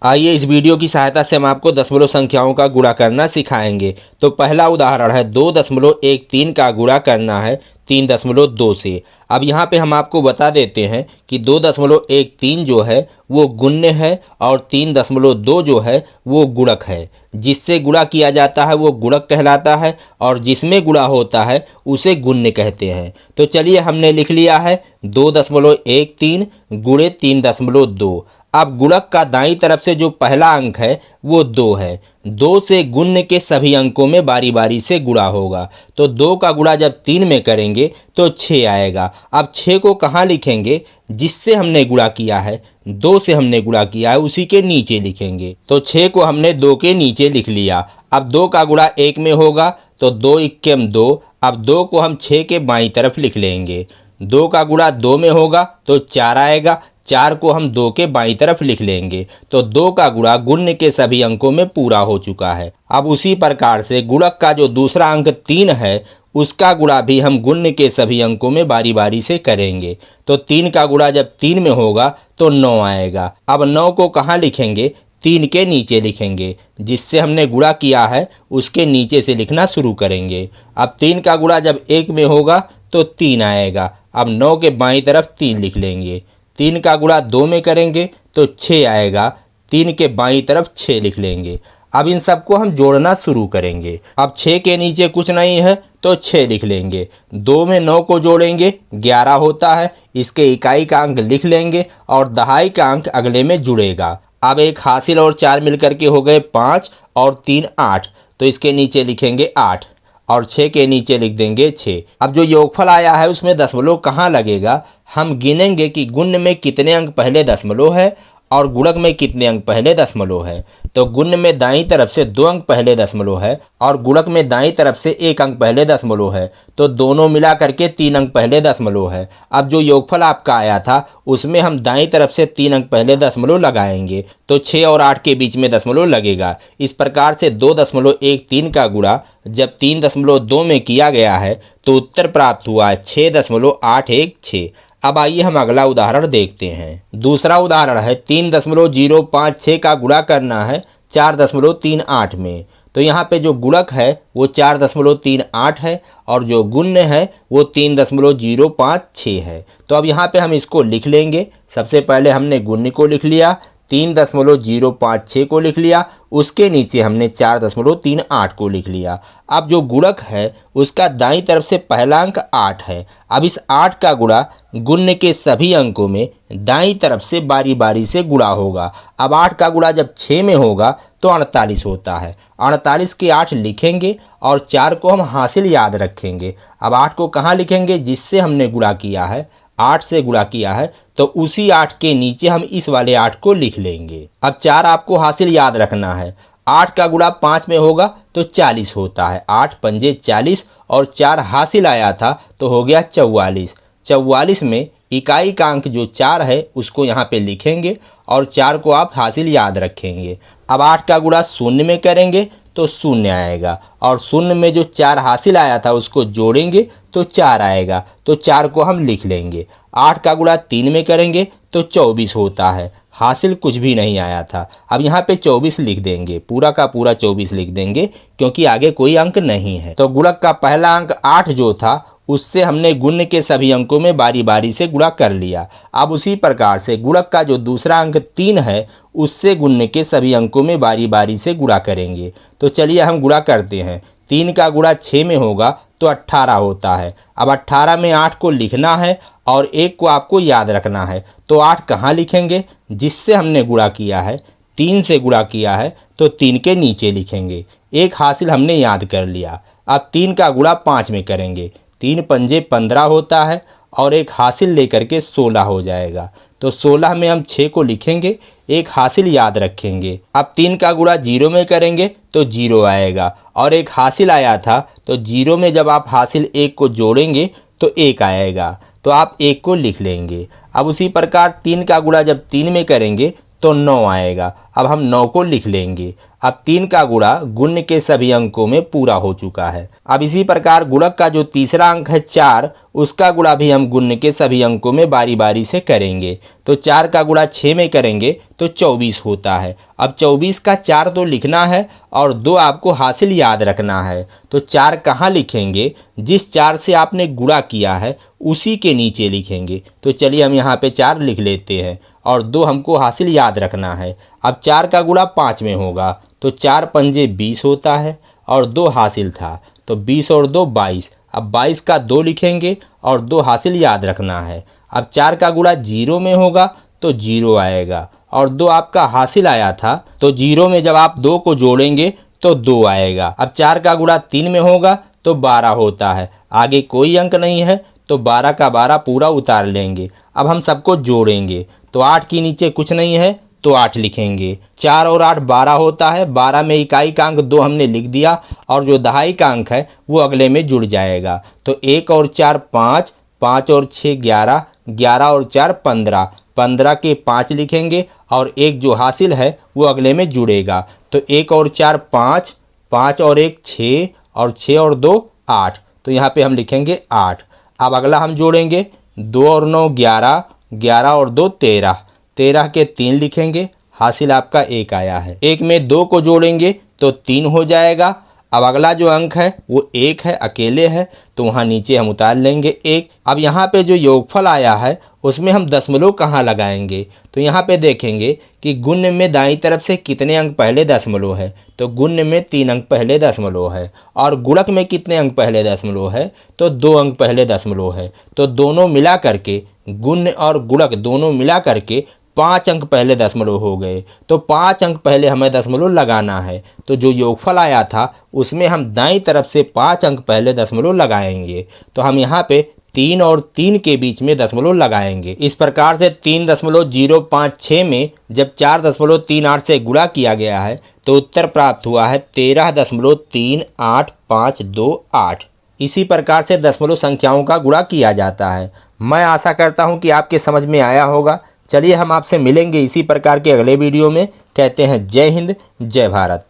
आइए इस वीडियो की सहायता से हम आपको दशमलव संख्याओं का गुणा करना सिखाएंगे। तो पहला उदाहरण है 2.13 का गुणा करना है 3.2 से। अब यहाँ पे हम आपको बता देते हैं कि 2.13 जो है वो गुण्य है और 3.2 जो है वो गुणक है। जिससे गुणा किया जाता है वो गुणक कहलाता है और जिसमें गुणा होता है उसे गुण्य कहते हैं। तो चलिए हमने लिख लिया है 2.13 गुणे 3.2। अब गुणक का दाईं तरफ से जो पहला अंक है वो 2 है। 2 से गुण्य के सभी अंकों में बारी बारी से गुणा होगा। तो 2 का गुणा जब 3 में करेंगे तो 6 आएगा। अब 6 को कहाँ लिखेंगे? जिससे हमने गुणा किया है, 2 से हमने गुणा किया है उसी के नीचे लिखेंगे। तो 6 को हमने 2 के नीचे लिख लिया। अब 2 का गुणा 1 में होगा तो 2 इक्केम 2। अब 2 को हम 6 के बाईं तरफ लिख लेंगे। 2 का गुणा 2 में होगा तो 4 आएगा। 4 को हम 2 के बाईं तरफ लिख लेंगे। तो 2 का गुणा गुण्य के सभी अंकों में पूरा हो चुका है। अब उसी प्रकार से गुणक का जो दूसरा अंक 3 है उसका गुणा भी हम गुण्य के सभी अंकों में बारी बारी से करेंगे। तो 3 का गुणा जब 3 में होगा तो 9 आएगा। अब 9 को कहाँ लिखेंगे? 3 के नीचे लिखेंगे। जिससे हमने गुणा किया है उसके नीचे से लिखना शुरू करेंगे। अब 3 का गुणा जब 1 में होगा तो 3 आएगा। अब 9 के बाईं तरफ 3 लिख लेंगे। 3 का गुणा 2 में करेंगे तो 6 आएगा। 3 के बाईं तरफ 6 लिख लेंगे। अब इन सबको हम जोड़ना शुरू करेंगे। अब 6 के नीचे कुछ नहीं है तो 6 लिख लेंगे। 2 में 9 को जोड़ेंगे 11 होता है। इसके इकाई का अंक लिख लेंगे और दहाई का अंक अगले में जुड़ेगा। अब एक हासिल और 4 मिलकर के हो गए 5 और 3 8। तो इसके नीचे लिखेंगे 8 और 6 के नीचे लिख देंगे 6। अब जो योगफल आया है उसमें दशमलव कहाँ लगेगा? हम गिनेंगे कि गुण्य में कितने अंक पहले दशमलव है और गुणक में कितने अंक पहले दशमलव है। तो गुण्य में दाईं तरफ से 2 अंक पहले दशमलव है और गुणक में दाईं तरफ से 1 अंक पहले दशमलव है। तो दोनों मिला करके 3 अंक पहले दशमलव है। अब जो योगफल आपका आया था उसमें हम दाईं तरफ से 3 अंक पहले दशमलव लगाएंगे। तो 6 और 8 के बीच में दशमलव लगेगा। इस प्रकार से 2.13 का गुणा जब 3.2 में किया गया है तो उत्तर प्राप्त हुआ 6.816। अब आइए हम अगला उदाहरण देखते हैं। दूसरा उदाहरण है 3.056 का गुणा करना है 4.38 में। तो यहाँ पे जो गुणक है वो 4.38 है और जो गुण्य है वो 3.056 है। तो अब यहाँ पे हम इसको लिख लेंगे। सबसे पहले हमने गुण्य को लिख लिया, 3.056 को लिख लिया, उसके नीचे हमने 4.38 को लिख लिया। अब जो गुणक है उसका दाईं तरफ से पहला अंक 8 है। अब इस 8 का गुणा गुण्य के सभी अंकों में दाईं तरफ से बारी बारी से गुणा होगा। अब 8 का गुणा जब 6 में होगा तो 48 होता है। 48 के 8 लिखेंगे और 4 को हम हासिल याद रखेंगे। अब 8 को कहाँ लिखेंगे? जिससे हमने गुणा किया है, 8 से गुणा किया है तो उसी 8 के नीचे हम इस वाले 8 को लिख लेंगे। अब 4 आपको हासिल याद रखना है। 8 का गुणा 5 में होगा तो 40 होता है। 8 पंजे 40 और 4 हासिल आया था तो हो गया 44। 44 में इकाई का अंक जो 4 है उसको यहाँ पे लिखेंगे और 4 को आप हासिल याद रखेंगे। अब 8 का गुणा 0 में करेंगे तो 0 आएगा और 0 में जो 4 हासिल आया था उसको जोड़ेंगे तो 4 आएगा। तो 4 को हम लिख लेंगे। 8 का गुणा 3 में करेंगे तो 24 होता है। हासिल कुछ भी नहीं आया था। अब यहाँ पे 24 लिख देंगे, पूरा का पूरा 24 लिख देंगे क्योंकि आगे कोई अंक नहीं है। तो गुणक का पहला अंक 8 जो था उससे हमने गुण्य के सभी अंकों में बारी बारी से गुणा कर लिया। अब उसी प्रकार से गुणक का जो दूसरा अंक 3 है उससे गुण्य के सभी अंकों में बारी बारी से गुणा करेंगे। तो चलिए हम गुणा करते हैं। 3 का गुणा 6 में होगा तो 18 होता है। अब 18 में 8 को लिखना है और 1 को आपको याद रखना है। तो 8 कहाँ लिखेंगे? जिससे हमने गुणा किया है, 3 से गुणा किया है तो 3 के नीचे लिखेंगे। 1 हासिल हमने याद कर लिया। अब 3 का गुणा 5 में करेंगे। 3 पंजे 15 होता है और 1 हासिल लेकर के 16 हो जाएगा। तो 16 में हम 6 को लिखेंगे, 1 हासिल याद रखेंगे। अब 3 का गुणा 0 में करेंगे तो 0 आएगा और 1 हासिल आया था। तो 0 में जब आप हासिल 1 को जोड़ेंगे तो 1 आएगा। तो आप 1 को लिख लेंगे। अब उसी प्रकार 3 का गुणा जब 3 में करेंगे तो 9 आएगा। अब हम 9 को लिख लेंगे। अब 3 का गुणा गुण्य के सभी अंकों में पूरा हो चुका है। अब इसी प्रकार गुणक का जो तीसरा अंक है 4, उसका गुणा भी हम गुण्य के सभी अंकों में बारी बारी से करेंगे। तो 4 का गुणा 6 में करेंगे तो 24 होता है। अब 24 का 4 तो लिखना है और 2 आपको हासिल याद रखना है। तो 4 कहाँ लिखेंगे? जिस 4 से आपने गुणा किया है उसी के नीचे लिखेंगे। तो चलिए हम यहाँ पे 4 लिख लेते हैं और 2 हमको हासिल याद रखना है। अब 4 का गुणा 5 में होगा तो 4 पंजे 20 होता है और 2 हासिल था तो 20 और 2 22। अब 22 का 2 लिखेंगे और 2 हासिल याद रखना है। अब 4 का गुणा 0 में होगा तो 0 आएगा और 2 आपका हासिल आया था तो 0 में जब आप 2 को जोड़ेंगे तो 2 आएगा। अब 4 का गुणा 3 में होगा तो 12 होता है। आगे कोई अंक नहीं है तो 12 का 12 पूरा उतार लेंगे। अब हम सबको जोड़ेंगे तो 8 के नीचे कुछ नहीं है तो 8 लिखेंगे। 4 और 8 12 होता है। 12 में इकाई का अंक 2 हमने लिख दिया और जो दहाई का अंक है वो अगले में जुड़ जाएगा। तो 1 और 4 5, 5 और 6 11, 11 और 4 15, 15 के 5 लिखेंगे और एक जो हासिल है वो अगले में जुड़ेगा। तो 1 और 4 5, 5 और 1 6 और 6 और 2 8। तो यहाँ पे हम लिखेंगे 8। अब अगला हम जोड़ेंगे 2 और 9 11, 11 और 2 13, 13 के 3 लिखेंगे। हासिल आपका 1 आया है। 1 में 2 को जोड़ेंगे तो 3 हो जाएगा। अब अगला जो अंक है वो 1 है, अकेले है तो वहाँ नीचे हम उतार लेंगे 1। अब यहाँ पे जो योगफल आया है उसमें हम दशमलव कहाँ लगाएंगे? तो यहाँ पे देखेंगे कि गुण्य में दाईं तरफ से कितने अंक पहले दशमलव है। तो गुण्य में 3 अंक पहले दशमलव है और गुणक में कितने अंक पहले दशमलव है? तो 2 अंक पहले दशमलव है। तो दोनों मिला करके, गुण्य और गुणक दोनों मिला करके 5 अंक पहले दशमलव हो गए। तो 5 अंक पहले हमें दशमलव लगाना है। तो जो योगफल आया था उसमें हम दाईं तरफ से 5 अंक पहले दशमलव लगाएंगे। तो हम यहाँ पे 3 और 3 के बीच में दशमलव लगाएंगे। इस प्रकार से 3.056 में जब 4.38 से गुणा किया गया है तो उत्तर प्राप्त हुआ है 13.38528। इसी प्रकार से दशमलव संख्याओं का गुणा किया जाता है। मैं आशा करता हूँ कि आपके समझ में आया होगा। चलिए हम आपसे मिलेंगे इसी प्रकार के अगले वीडियो में। कहते हैं जय हिंद, जय भारत।